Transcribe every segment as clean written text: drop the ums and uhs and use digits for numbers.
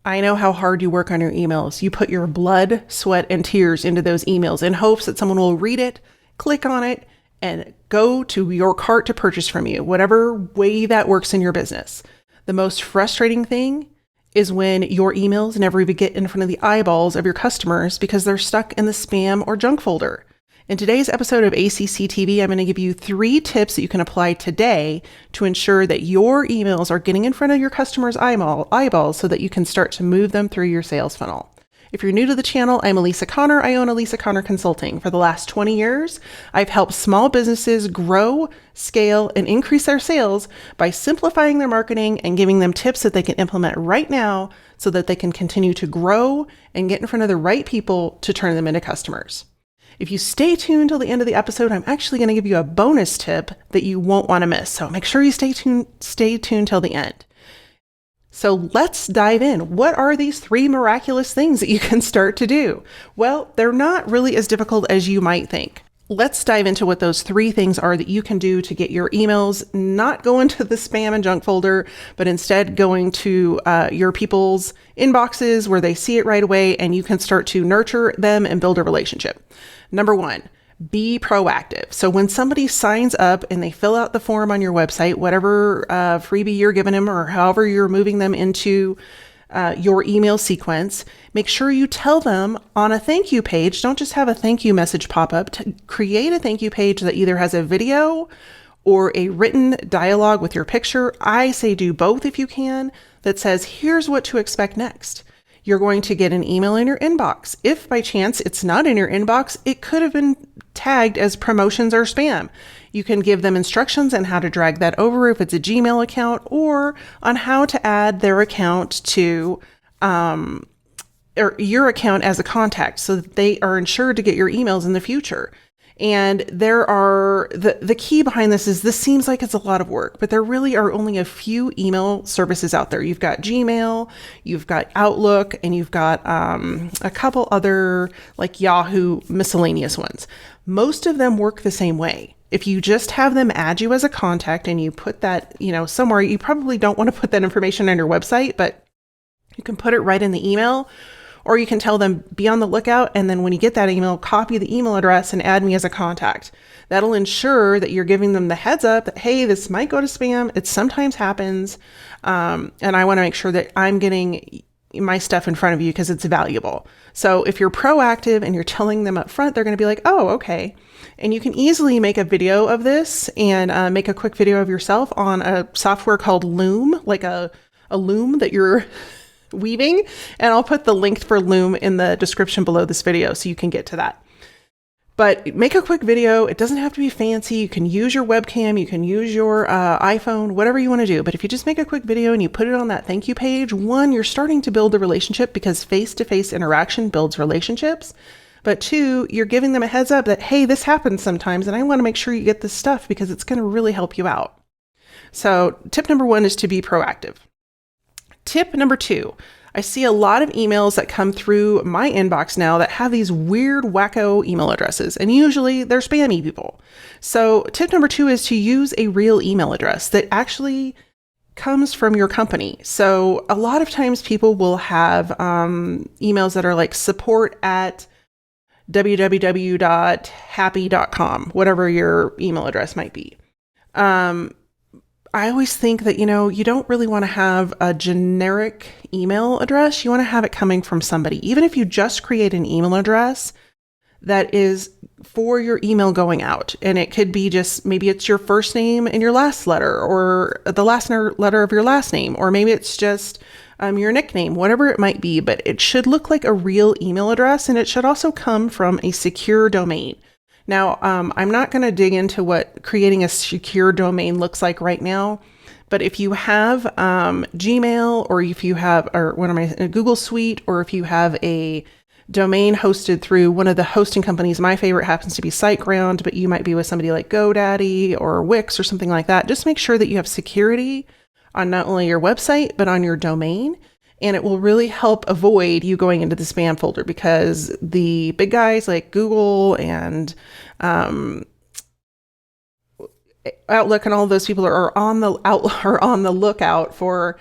I know how hard you work on your emails. You put your blood, sweat, and tears into those emails in hopes that someone will read it, click on it, and go to your cart to purchase from you, whatever way that works in your business. The most frustrating thing is when your emails never even get in front of the eyeballs of your customers because they're stuck in the spam or junk folder. In today's episode of ACC TV, I'm going to give you 3 tips that you can apply today to ensure that your emails are getting in front of your customers' eyeballs so that you can start to move them through your sales funnel. If you're new to the channel, I'm Elisa Connor. I own Elisa Connor Consulting. For the last 20 years, I've helped small businesses grow, scale, and increase their sales by simplifying their marketing and giving them tips that they can implement right now so that they can continue to grow and get in front of the right people to turn them into customers. If you stay tuned till the end of the episode, I'm actually going to give you a bonus tip that you won't want to miss. So make sure you stay tuned till the end. So let's dive in. What are these 3 miraculous things that you can start to do? Well, they're not really as difficult as you might think. Let's dive into what those 3 things are that you can do to get your emails not going to the spam and junk folder, but instead going to your people's inboxes where they see it right away and you can start to nurture them and build a relationship. Number 1, be proactive. So when somebody signs up and they fill out the form on your website, whatever freebie you're giving them or however you're moving them into your email sequence, make sure you tell them on a thank you page. Don't just have a thank you message pop up. To create a thank you page that either has a video or a written dialogue with your picture. I say do both if you can, that says, here's what to expect next. You're going to get an email in your inbox. If by chance it's not in your inbox, it could have been tagged as promotions or spam. You can give them instructions on how to drag that over if it's a Gmail account or on how to add their account to or your account as a contact so that they are ensured to get your emails in the future. And there are, the key behind this is this seems like it's a lot of work, but there really are only a few email services out there. You've got Gmail, you've got Outlook, and you've got a couple other like Yahoo miscellaneous ones. Most of them work the same way. If you just have them add you as a contact and you put that, somewhere, you probably don't want to put that information on your website, but you can put it right in the email. Or you can tell them, be on the lookout, and then when you get that email, copy the email address and add me as a contact. That'll ensure that you're giving them the heads up that, hey, this might go to spam. It sometimes happens. And I want to make sure that I'm getting my stuff in front of you because it's valuable. So if you're proactive and you're telling them up front, they're going to be like, oh, okay. And you can easily make a video of this and make a quick video of yourself on a software called Loom, like a loom that you're weaving, and I'll put the link for Loom in the description below this video so you can get to that. But make a quick video. It doesn't have to be fancy. You can use your webcam, you can use your iPhone, whatever you want to do. But if you just make a quick video and you put it on that thank you page, 1, you're starting to build a relationship because face-to-face interaction builds relationships. But 2, you're giving them a heads up that, hey, this happens sometimes and I want to make sure you get this stuff because it's going to really help you out. So tip number 1 is to be proactive. Tip number 2, I see a lot of emails that come through my inbox now that have these weird wacko email addresses, and usually they're spammy people. So tip number 2 is to use a real email address that actually comes from your company. So a lot of times people will have emails that are like support@www.happy.com, whatever your email address might be. I always think that, you don't really want to have a generic email address. You want to have it coming from somebody. Even if you just create an email address that is for your email going out. And it could be just, maybe it's your first name and your last letter, or the last letter of your last name, or maybe it's just your nickname, whatever it might be. But it should look like a real email address, and it should also come from a secure domain. Now, I'm not going to dig into what creating a secure domain looks like right now, but if you have Gmail, or if you have, a Google Suite, or if you have a domain hosted through one of the hosting companies, my favorite happens to be SiteGround, but you might be with somebody like GoDaddy or Wix or something like that. Just make sure that you have security on not only your website, but on your domain. And it will really help avoid you going into the spam folder, because the big guys like Google and Outlook and all of those people are on the lookout for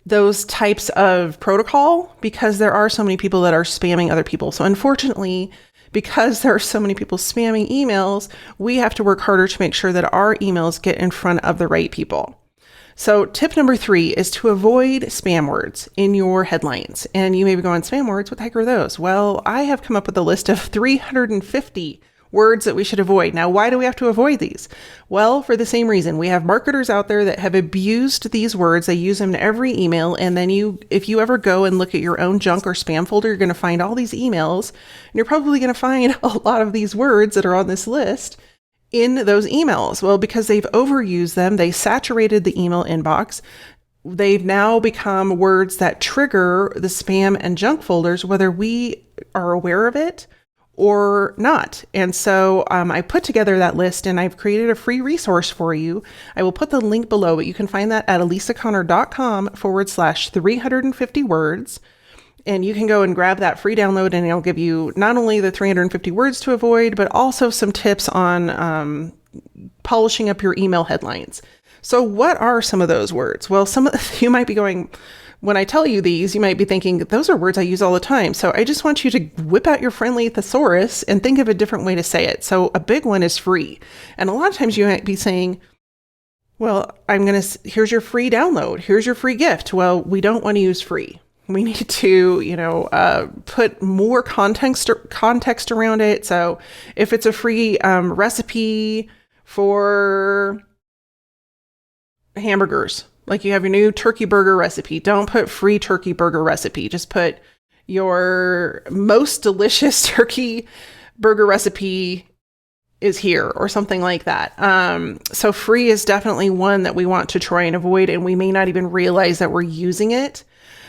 those types of protocol because there are so many people that are spamming other people. So unfortunately, because there are so many people spamming emails, we have to work harder to make sure that our emails get in front of the right people. So tip number 3 is to avoid spam words in your headlines. And you may be going, spam words, what the heck are those? Well, I have come up with a list of 350 words that we should avoid. Now, why do we have to avoid these? Well, for the same reason. We have marketers out there that have abused these words. They use them in every email. And then if you ever go and look at your own junk or spam folder, you're going to find all these emails. And you're probably going to find a lot of these words that are on this list in those emails. Well, because they've overused them, they saturated the email inbox. They've now become words that trigger the spam and junk folders, whether we are aware of it or not. And so I put together that list and I've created a free resource for you. I will put the link below, but you can find that at elisaconnor.com/350 words. And you can go and grab that free download and it'll give you not only the 350 words to avoid, but also some tips on polishing up your email headlines. So what are some of those words? Well, you might be going, when I tell you these, you might be thinking, those are words I use all the time. So I just want you to whip out your friendly thesaurus and think of a different way to say it. So a big one is free. And a lot of times you might be saying, well, here's your free download. Here's your free gift. Well, we don't want to use free. We need to, put more context around it. So if it's a free recipe for hamburgers, like you have your new turkey burger recipe, don't put free turkey burger recipe. Just put your most delicious turkey burger recipe is here or something like that. So free is definitely one that we want to try and avoid, and we may not even realize that we're using it.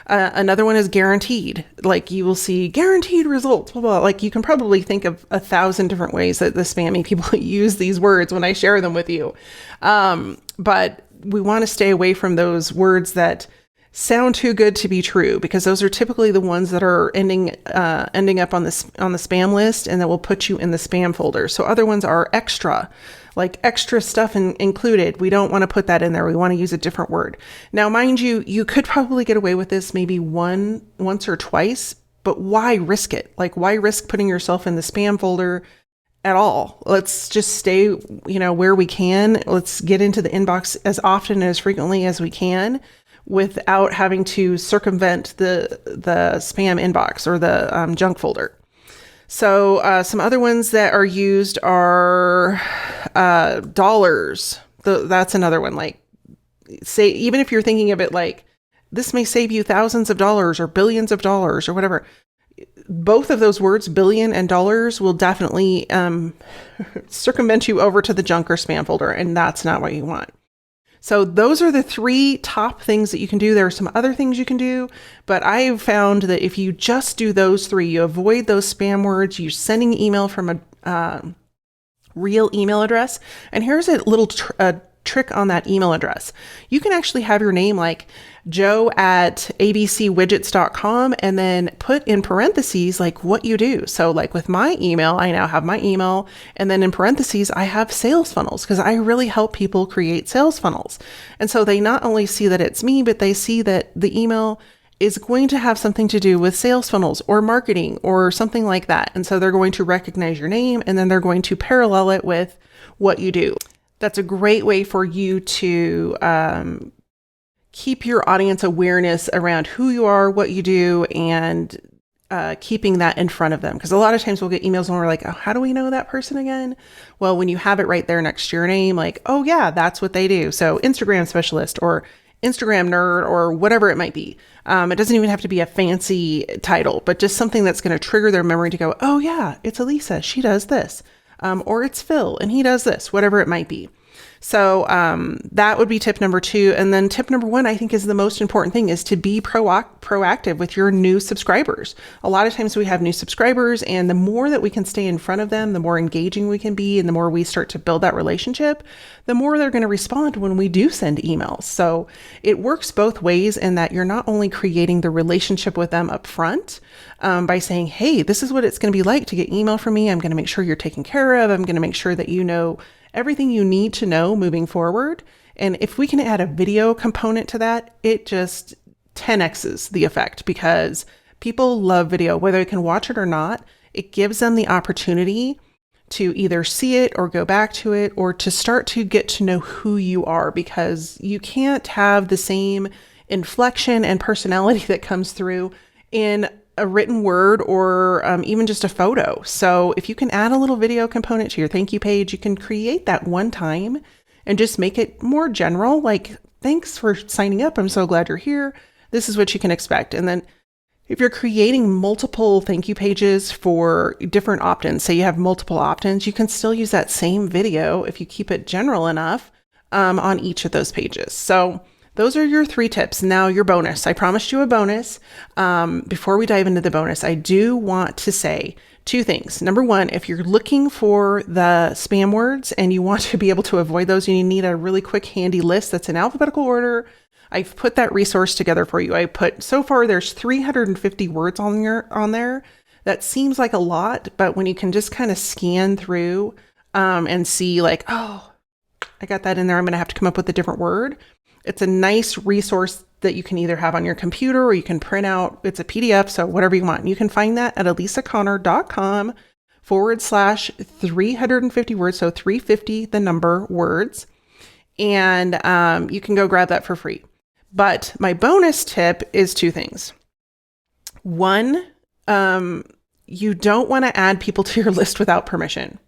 Another one is guaranteed. Like you will see guaranteed results, blah, blah. Like you can probably think of 1,000 different ways that the spammy people use these words when I share them with you. But we want to stay away from those words that sound too good to be true, because those are typically the ones that are ending up on the spam list and that will put you in the spam folder. So other ones are extra, like extra stuff included. We don't want to put that in there. We want to use a different word. Now, mind you, you could probably get away with this maybe once or twice, but why risk it? Like, why risk putting yourself in the spam folder at all? Let's just stay, where we can. Let's get into the inbox as often and as frequently as we can without having to circumvent the spam inbox or the junk folder. So some other ones that are used are dollars. That's another one. Like, say, even if you're thinking of it like, this may save you thousands of dollars or billions of dollars or whatever. Both of those words, billion and dollars, will definitely circumvent you over to the junk or spam folder, and that's not what you want. So those are the 3 top things that you can do. There are some other things you can do, but I've found that if you just do those 3, you avoid those spam words, you're sending email from a real email address. And here's a little trick on that email address. You can actually have your name like joe@abcwidgets.com and then put in parentheses like what you do. So like with my email, I now have my email, and then in parentheses, I have sales funnels because I really help people create sales funnels. And so they not only see that it's me, but they see that the email is going to have something to do with sales funnels or marketing or something like that. And so they're going to recognize your name, and then they're going to parallel it with what you do. That's a great way for you to keep your audience awareness around who you are, what you do, and keeping that in front of them. Because a lot of times we'll get emails and we're like, oh, how do we know that person again? Well, when you have it right there next to your name, like, oh yeah, that's what they do. So Instagram specialist or Instagram nerd or whatever it might be. It doesn't even have to be a fancy title, but just something that's going to trigger their memory to go, oh yeah, it's Elisa, she does this. Or it's Phil and he does this, whatever it might be. So that would be tip number 2. And then tip number 1, I think, is the most important thing, is to be proactive with your new subscribers. A lot of times we have new subscribers, and the more that we can stay in front of them, the more engaging we can be, and the more we start to build that relationship, the more they're going to respond when we do send emails. So it works both ways in that you're not only creating the relationship with them up front by saying, hey, this is what it's going to be like to get email from me. I'm going to make sure you're taken care of. I'm going to make sure that you know everything you need to know moving forward. And if we can add a video component to that, it just 10x's the effect, because people love video, whether they can watch it or not. It gives them the opportunity to either see it or go back to it, or to start to get to know who you are, because you can't have the same inflection and personality that comes through in a written word or even just a photo. So if you can add a little video component to your thank you page, you can create that one time and just make it more general, like, thanks for signing up. I'm so glad you're here. This is what you can expect. And then if you're creating multiple thank you pages for different opt-ins, say you have multiple opt-ins, you can still use that same video if you keep it general enough on each of those pages. So those are your 3 tips. Now your bonus. I promised you a bonus. Before we dive into the bonus, I do want to say 2 things. Number 1, if you're looking for the spam words and you want to be able to avoid those, and you need a really quick handy list that's in alphabetical order, I've put that resource together for you. So far there's 350 words on there. That seems like a lot, but when you can just kind of scan through and see like, oh, I got that in there, I'm going to have to come up with a different word. It's a nice resource that you can either have on your computer or you can print out. It's a PDF, so whatever you want. You can find that at AlisaConnor.com/350 words. So 350, the number, words. And you can go grab that for free. But my bonus tip is 2 things. 1, you don't want to add people to your list without permission.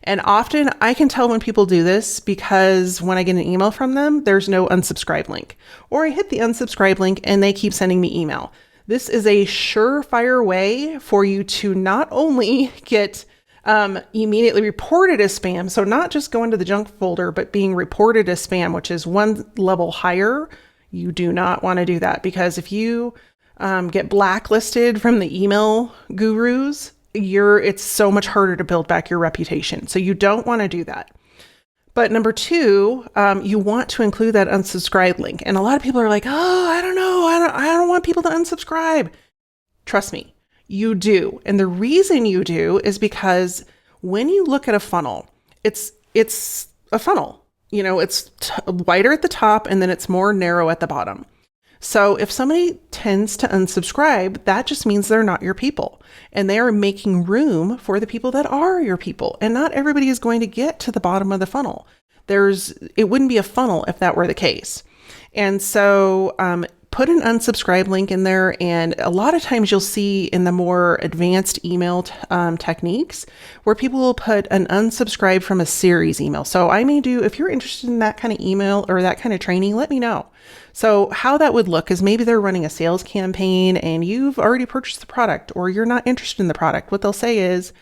And often I can tell when people do this because when I get an email from them, there's no unsubscribe link. Or I hit the unsubscribe link and they keep sending me email. This is a surefire way for you to not only get immediately reported as spam, so not just go into the junk folder, but being reported as spam, which is one level higher. You do not want to do that, because if you get blacklisted from the email gurus, it's so much harder to build back your reputation. So you don't want to do that. But number 2, you want to include that unsubscribe link. And a lot of people are like, oh, I don't know. I don't want people to unsubscribe. Trust me, you do. And the reason you do is because when you look at a funnel, it's a funnel. You know, it's wider at the top and then it's more narrow at the bottom. So if somebody tends to unsubscribe, that just means they're not your people, and they are making room for the people that are your people. And not everybody is going to get to the bottom of the funnel. It wouldn't be a funnel if that were the case. And so put an unsubscribe link in there. And a lot of times you'll see in the more advanced email techniques where people will put an unsubscribe from a series email. So if you're interested in that kind of email or that kind of training, let me know. So how that would look is maybe they're running a sales campaign and you've already purchased the product, or you're not interested in the product. What they'll say is,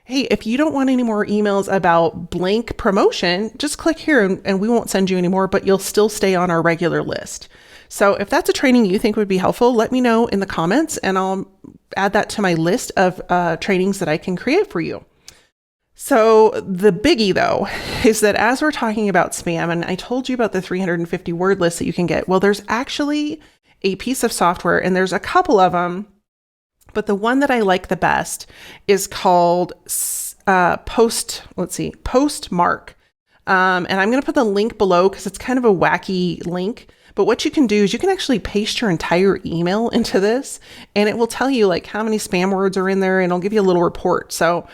hey, if you don't want any more emails about blank promotion, just click here and we won't send you any more, but you'll still stay on our regular list. So if that's a training you think would be helpful, let me know in the comments and I'll add that to my list of trainings that I can create for you. So the biggie though, is that as we're talking about spam, and I told you about the 350 word list that you can get, well, there's actually a piece of software, and there's a couple of them, but the one that I like the best is called Postmark. And I'm going to put the link below because it's kind of a wacky link. But what you can do is you can actually paste your entire email into this, and it will tell you like how many spam words are in there, and it'll give you a little report. So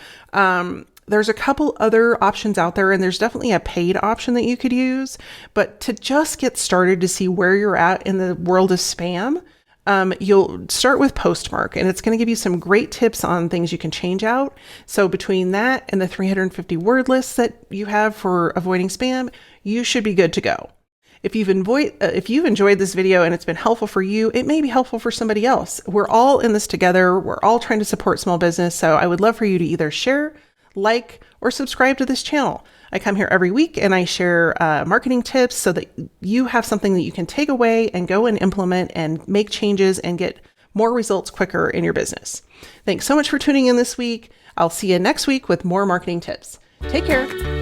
there's a couple other options out there, and there's definitely a paid option that you could use. But to just get started to see where you're at in the world of spam, you'll start with Postmark, and it's going to give you some great tips on things you can change out. So between that and the 350 word lists that you have for avoiding spam, you should be good to go. If you've enjoyed this video and it's been helpful for you, it may be helpful for somebody else. We're all in this together. We're all trying to support small business. So I would love for you to either share, like, or subscribe to this channel. I come here every week and I share marketing tips so that you have something that you can take away and go and implement and make changes and get more results quicker in your business. Thanks so much for tuning in this week. I'll see you next week with more marketing tips. Take care.